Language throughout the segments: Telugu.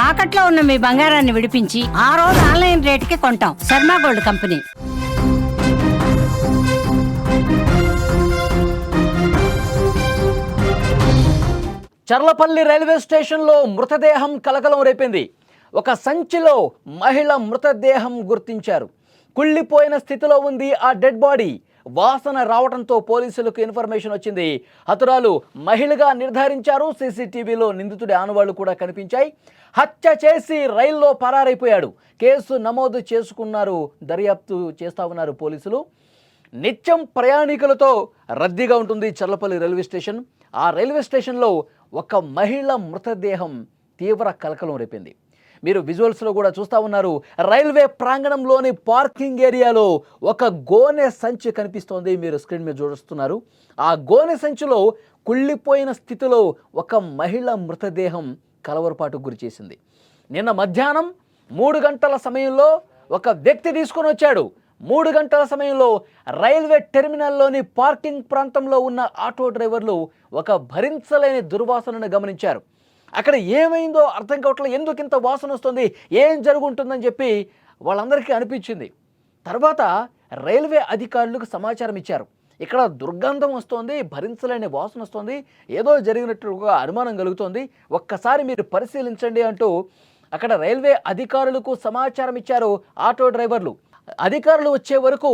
తాకట్లో ఉన్న మీ బంగారాన్ని విడిపించి ఆ రోజు ఆన్లైన్ రేటుకి కొంటాం. Sharma gold company. Cherlapally railway స్టేషన్లో మృతదేహం కలకలం రేపింది. ఒక సంచిలో మహిళ మృతదేహం గుర్తించారు. కుళ్ళిపోయిన స్థితిలో ఉంది ఆ డెడ్ బాడీ. వాసన రావడంతో పోలీసులకు ఇన్ఫర్మేషన్ వచ్చింది. హతురాలు మహిళగా నిర్ధారించారు. సీసీటీవీలో నిందితుడి ఆనవాళ్లు కూడా కనిపించాయి. హత్య చేసి రైల్లో పరారైపోయాడు. కేసు నమోదు చేసుకున్నారు. దర్యాప్తు చేస్తా ఉన్నారు పోలీసులు. నిత్యం ప్రయాణికులతో రద్దీగా ఉంటుంది చర్లపల్లి రైల్వే స్టేషన్. ఆ రైల్వే స్టేషన్లో ఒక మహిళ మృతదేహం తీవ్ర కలకలం రేపింది. మీరు విజువల్స్లో కూడా చూస్తూ ఉన్నారు. రైల్వే ప్రాంగణంలోని పార్కింగ్ ఏరియాలో ఒక గోనె సంచి కనిపిస్తోంది. మీరు స్క్రీన్ మీద చూస్తున్నారు. ఆ గోనె సంచిలో కుళ్ళిపోయిన స్థితిలో ఒక మహిళ మృతదేహం కలవరపాటుకు గురి చేసింది. నిన్న మధ్యాహ్నం 3 గంటల సమయంలో ఒక వ్యక్తి తీసుకొని వచ్చాడు. 3 గంటల సమయంలో రైల్వే టెర్మినల్లోని పార్కింగ్ ప్రాంతంలో ఉన్న ఆటో డ్రైవర్లు ఒక భరించలేని దుర్వాసనను గమనించారు. అక్కడ ఏమైందో అర్థం కావట్లేదు. ఎందుకు ఇంత వాసన వస్తుంది, ఏం జరుగుంటుందని చెప్పి వాళ్ళందరికీ అనిపించింది. తర్వాత రైల్వే అధికారులకు సమాచారం ఇచ్చారు. ఇక్కడ దుర్గంధం వస్తోంది, భరించలేని వాసన వస్తుంది, ఏదో జరిగినట్టుగా అనుమానం కలుగుతోంది, ఒక్కసారి మీరు పరిశీలించండి అంటూ అక్కడ రైల్వే అధికారులకు సమాచారం ఇచ్చారు ఆటో డ్రైవర్లు. అధికారులు వచ్చే వరకు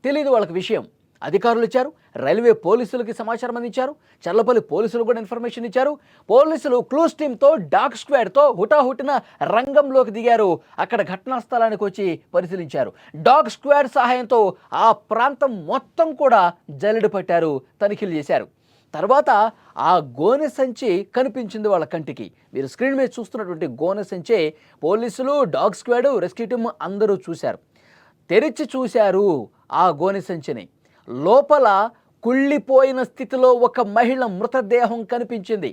తెలియదు వాళ్ళకి విషయం. అధికారులు ఇచ్చారు, రైల్వే పోలీసులకి సమాచారం అందించారు, చర్లపల్లి పోలీసులు కూడా ఇన్ఫర్మేషన్ ఇచ్చారు. పోలీసులు క్లూస్ టీమ్తో డాగ్ స్క్వాడ్తో హుటాహుటిన రంగంలోకి దిగారు. అక్కడ ఘటనా స్థలానికి వచ్చి పరిశీలించారు. డాగ్ స్క్వాడ్ సహాయంతో ఆ ప్రాంతం మొత్తం కూడా జల్లెడ పట్టారు, తనిఖీలు చేశారు. తర్వాత ఆ గోనె సంచి కనిపించింది వాళ్ళ కంటికి. మీరు స్క్రీన్ మీద చూస్తున్నటువంటి గోనె సంచి పోలీసులు, డాగ్ స్క్వాడ్, రెస్క్యూ టీమ్ అందరూ చూశారు. తెరిచి చూశారు ఆ గోనె సంచిని. లోపల కుళ్ళిపోయిన స్థితిలో ఒక మహిళ మృతదేహం కనిపించింది.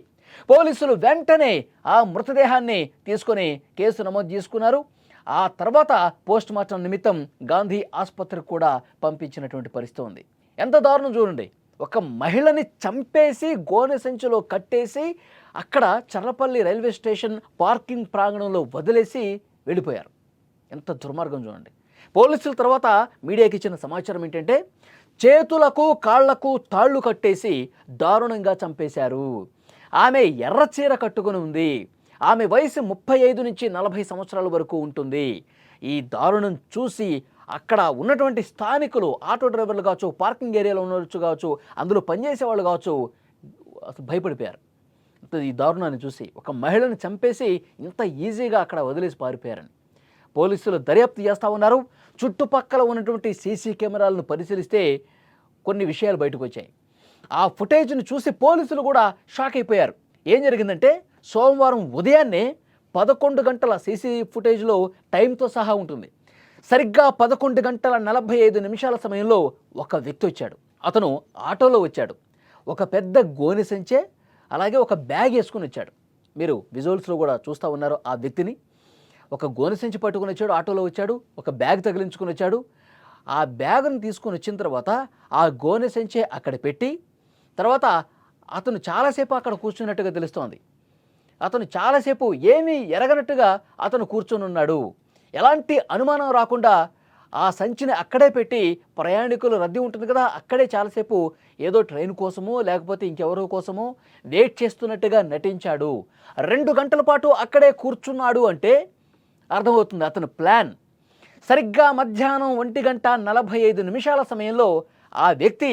పోలీసులు వెంటనే ఆ మృతదేహాన్ని తీసుకొని కేసు నమోదు చేసుకున్నారు. ఆ తర్వాత పోస్ట్ మార్టం నిమిత్తం గాంధీ ఆసుపత్రికి కూడా పంపించినటువంటి పరిస్థితి ఉంది. ఎంత దారుణం చూడండి. ఒక మహిళని చంపేసి గోనె సంచిలో కట్టేసి అక్కడ చర్లపల్లి రైల్వే స్టేషన్ పార్కింగ్ ప్రాంగణంలో వదిలేసి వెళ్ళిపోయారు. ఎంత దుర్మార్గం చూడండి. పోలీసుల తర్వాత మీడియాకి ఇచ్చిన సమాచారం ఏంటంటే చేతులకు కాళ్లకు తాళ్లు కట్టేసి దారుణంగా చంపేశారు. ఆమె ఎర్ర చీర కట్టుకుని ఉంది. ఆమె వయసు 35 నుంచి 40 సంవత్సరాల వరకు ఉంటుంది. ఈ దారుణం చూసి అక్కడ ఉన్నటువంటి స్థానికులు, ఆటో డ్రైవర్లు కావచ్చు, పార్కింగ్ ఏరియాలో ఉండవచ్చు కావచ్చు, అందులో పనిచేసే వాళ్ళు కావచ్చు, అసలు భయపడిపోయారు. ఈ దారుణాన్ని చూసి ఒక మహిళను చంపేసి ఇంత ఈజీగా అక్కడ వదిలేసి పారిపోయారని పోలీసులు దర్యాప్తు చేస్తూ ఉన్నారు. చుట్టుపక్కల ఉన్నటువంటి సీసీ కెమెరాలను పరిశీలిస్తే కొన్ని విషయాలు బయటకు వచ్చాయి. ఆ ఫుటేజ్ను చూసి పోలీసులు కూడా షాక్ అయిపోయారు. ఏం జరిగిందంటే సోమవారం ఉదయాన్నే 11 గంటల సీసీ ఫుటేజ్లో టైంతో సహా ఉంటుంది. సరిగ్గా 11 గంటల 45 నిమిషాల సమయంలో ఒక వ్యక్తి వచ్చాడు. అతను ఆటోలో వచ్చాడు. ఒక పెద్ద గోనె సంచే అలాగే ఒక బ్యాగ్ వేసుకుని వచ్చాడు. మీరు విజువల్స్లో కూడా చూస్తూ ఉన్నారు ఆ వ్యక్తిని. ఒక గోనె సంచి పట్టుకుని వచ్చాడు, ఆటోలో వచ్చాడు, ఒక బ్యాగ్ తగిలించుకుని వచ్చాడు. ఆ బ్యాగ్ను తీసుకొని వచ్చిన తర్వాత ఆ గోనె సంచి అక్కడ పెట్టి తర్వాత అతను చాలాసేపు అక్కడ కూర్చున్నట్టుగా తెలుస్తోంది. అతను చాలాసేపు ఏమీ ఎరగనట్టుగా అతను కూర్చొని ఉన్నాడు. ఎలాంటి అనుమానం రాకుండా ఆ సంచిని అక్కడే పెట్టి ప్రయాణికులు రద్దీ ఉంటుంది కదా, అక్కడే చాలాసేపు ఏదో ట్రైన్ కోసమో లేకపోతే ఇంకెవరో కోసమో వెయిట్ చేస్తున్నట్టుగా నటించాడు. 2 గంటల పాటు అక్కడే కూర్చున్నాడు అంటే అర్థమవుతుంది అతను ప్లాన్. సరిగ్గా మధ్యాహ్నం 1:45 నిమిషాల సమయంలో ఆ వ్యక్తి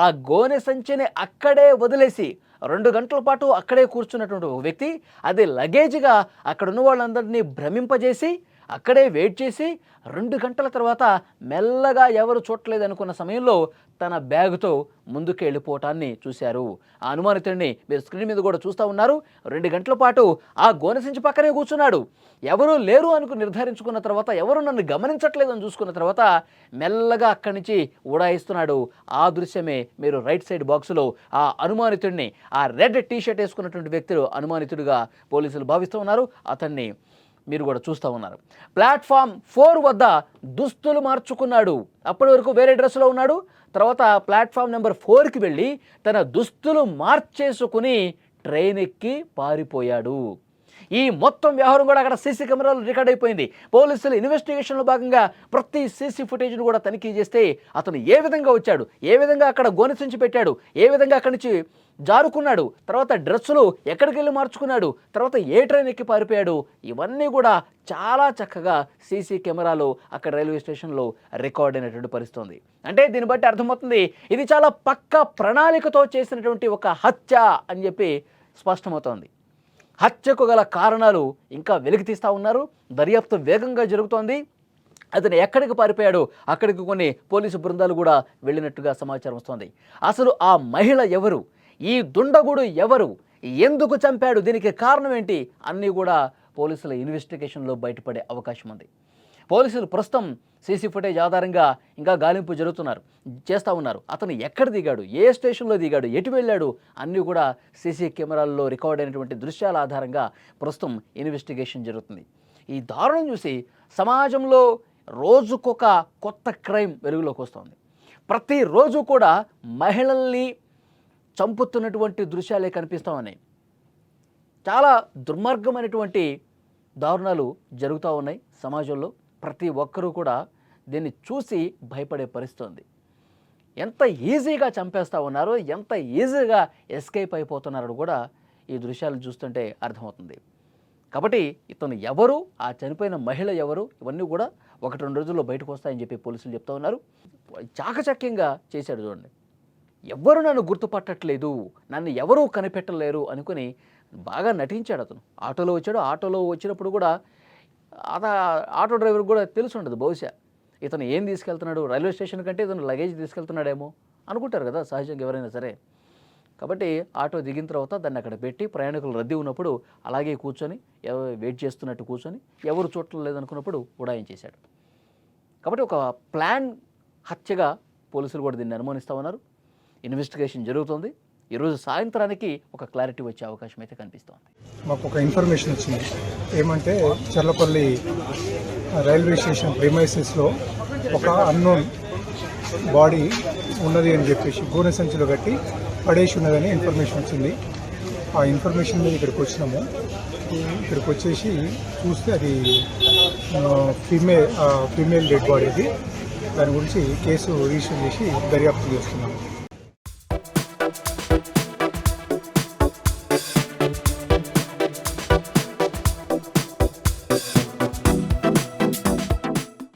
ఆ గోనె సంచిని అక్కడే వదిలేసి 2 గంటల పాటు అక్కడే కూర్చున్నటువంటి ఒక వ్యక్తి అది లగేజ్గా అక్కడ ఉన్న వాళ్ళందరినీ భ్రమింపజేసి అక్కడే వెయిట్ చేసి 2 గంటల తర్వాత మెల్లగా ఎవరు చూడలేదు అనుకున్న సమయంలో తన బ్యాగుతో ముందుకు వెళ్ళిపోవటాన్ని చూశారు. ఆ అనుమానితుడిని మీరు స్క్రీన్ మీద కూడా చూస్తూ ఉన్నారు. 2 గంటల పాటు ఆ గోనె సంచి పక్కనే కూర్చున్నాడు. ఎవరూ లేరు అనుకుని నిర్ధారించుకున్న తర్వాత, ఎవరు నన్ను గమనించట్లేదని చూసుకున్న తర్వాత మెల్లగా అక్కడి నుంచి ఉడాయిస్తున్నాడు. ఆ దృశ్యమే మీరు రైట్ సైడ్ బాక్సులో ఆ అనుమానితుడిని, ఆ రెడ్ టీషర్ట్ వేసుకున్నటువంటి వ్యక్తులు అనుమానితుడిగా పోలీసులు భావిస్తూ ఉన్నారు. అతన్ని మీరు కూడా చూస్తూ ఉన్నారు. ప్లాట్ఫామ్ 4 వద్ద దుస్తులు మార్చుకున్నాడు. అప్పటి వరకు వేరే డ్రెస్సులో ఉన్నాడు. తర్వాత ప్లాట్ఫామ్ నెంబర్ 4కి వెళ్ళి తన దుస్తులు మార్చేసుకుని ట్రైన్ ఎక్కి పారిపోయాడు. ఈ మొత్తం వ్యవహారం కూడా అక్కడ సీసీ కెమెరాలు రికార్డ్ అయిపోయింది. పోలీసులు ఇన్వెస్టిగేషన్లో భాగంగా ప్రతి సీసీ ఫుటేజ్ను కూడా తనిఖీ చేస్తే అతను ఏ విధంగా వచ్చాడు, ఏ విధంగా అక్కడ గోనెసించి పెట్టాడు, ఏ విధంగా అక్కడి నుంచి జారుకున్నాడు, తర్వాత డ్రెస్సులు ఎక్కడికి వెళ్ళి మార్చుకున్నాడు, తర్వాత ఏ ట్రైన్ ఎక్కి పారిపోయాడు, ఇవన్నీ కూడా చాలా చక్కగా సీసీ కెమెరాలు అక్కడ రైల్వే స్టేషన్లో రికార్డ్ అయినటువంటి పరిస్థితి ఉంది. అంటే దీన్ని బట్టి అర్థమవుతుంది ఇది చాలా పక్కా ప్రణాళికతో చేసినటువంటి ఒక హత్య అని చెప్పి స్పష్టమవుతోంది. హత్యకు గల కారణాలు ఇంకా వెలికి తీస్తూ ఉన్నారు. దర్యాప్తు వేగంగా జరుగుతోంది. అతను ఎక్కడికి పారిపోయాడు, అక్కడికి కొన్ని పోలీసు బృందాలు కూడా వెళ్ళినట్టుగా సమాచారం వస్తోంది. అసలు ఆ మహిళ ఎవరు, ఈ దుండగుడు ఎవరు, ఎందుకు చంపాడు, దీనికి కారణం ఏంటి అన్నీ కూడా పోలీసుల ఇన్వెస్టిగేషన్లో బయటపడే అవకాశం ఉంది. పోలీసులు ప్రస్తుతం సీసీ ఫుటేజ్ ఆధారంగా ఇంకా గాలింపు చేస్తూ ఉన్నారు. అతను ఎక్కడ దిగాడు, ఏ స్టేషన్లో దిగాడు, ఎటు వెళ్ళాడు అన్నీ కూడా సీసీ కెమెరాల్లో రికార్డ్ అయినటువంటి దృశ్యాల ఆధారంగా ప్రస్తుతం ఇన్వెస్టిగేషన్ జరుగుతుంది. ఈ దారుణం చూసి సమాజంలో రోజుకొక కొత్త క్రైమ్ వెలుగులోకి వస్తుంది. ప్రతిరోజు కూడా మహిళల్ని చంపుతున్నటువంటి దృశ్యాలే కనిపిస్తూ ఉన్నాయి. చాలా దుర్మార్గమైనటువంటి దారుణాలు జరుగుతూ ఉన్నాయి సమాజంలో. ప్రతి ఒక్కరూ కూడా దీన్ని చూసి భయపడే పరిస్థితి ఉంది. ఎంత ఈజీగా చంపేస్తూ ఉన్నారో, ఎంత ఈజీగా ఎస్కేప్ అయిపోతున్నారో కూడా ఈ దృశ్యాలను చూస్తుంటే అర్థమవుతుంది. కాబట్టి ఇతను ఎవరు, ఆ చనిపోయిన మహిళ ఎవరు, ఇవన్నీ కూడా 1-2 రోజుల్లో బయటకు వస్తాయని చెప్పి పోలీసులు చెప్తూ ఉన్నారు. చాకచక్యంగా చేశాడు చూడండి. ఎవ్వరు నన్ను గుర్తుపట్టట్లేదు, నన్ను ఎవరూ కనిపెట్టలేరు అనుకుని బాగా నటించాడు అతను. ఆటోలో వచ్చాడు. ఆటోలో వచ్చినప్పుడు కూడా ఆటో డ్రైవర్ కూడా తెలిసి ఉండదు బహుశా ఇతను ఏం తీసుకెళ్తున్నాడు, రైల్వే స్టేషన్ కంటే ఇతను లగేజ్ తీసుకెళ్తున్నాడేమో అనుకుంటారు కదా సహజంగా ఎవరైనా సరే. కాబట్టి ఆటో దిగిన తర్వాత దాన్ని అక్కడ పెట్టి ప్రయాణికులు రద్దీ ఉన్నప్పుడు అలాగే కూర్చొని వెయిట్ చేస్తున్నట్టు కూర్చొని ఎవరు చూడటం లేదనుకున్నప్పుడు ఉడాయించేశాడు. కాబట్టి ఒక ప్లాన్ హత్యగా పోలీసులు కూడా దీన్ని అనుమానిస్తూ ఉన్నారు. ఇన్వెస్టిగేషన్ జరుగుతుంది. ఈరోజు సాయంత్రానికి ఒక క్లారిటీ వచ్చే అవకాశం అయితే కనిపిస్తోంది. మాకు ఒక ఇన్ఫర్మేషన్ వచ్చింది. ఏమంటే చర్లపల్లి రైల్వే స్టేషన్ ప్రిమైసెస్లో ఒక అన్నోన్ బాడీ ఉన్నది అని చెప్పేసి గోనె సంచిలో కట్టి పడేసి ఉన్నదని ఇన్ఫర్మేషన్ వచ్చింది. ఆ ఇన్ఫర్మేషన్ మీద ఇక్కడికి వచ్చినాము. ఇక్కడికి వచ్చేసి చూస్తే అది ఫీమేల్ డెడ్ బాడీ. అది దాని గురించి కేసు రిజిస్టర్ చేసి దర్యాప్తు చేస్తున్నాము.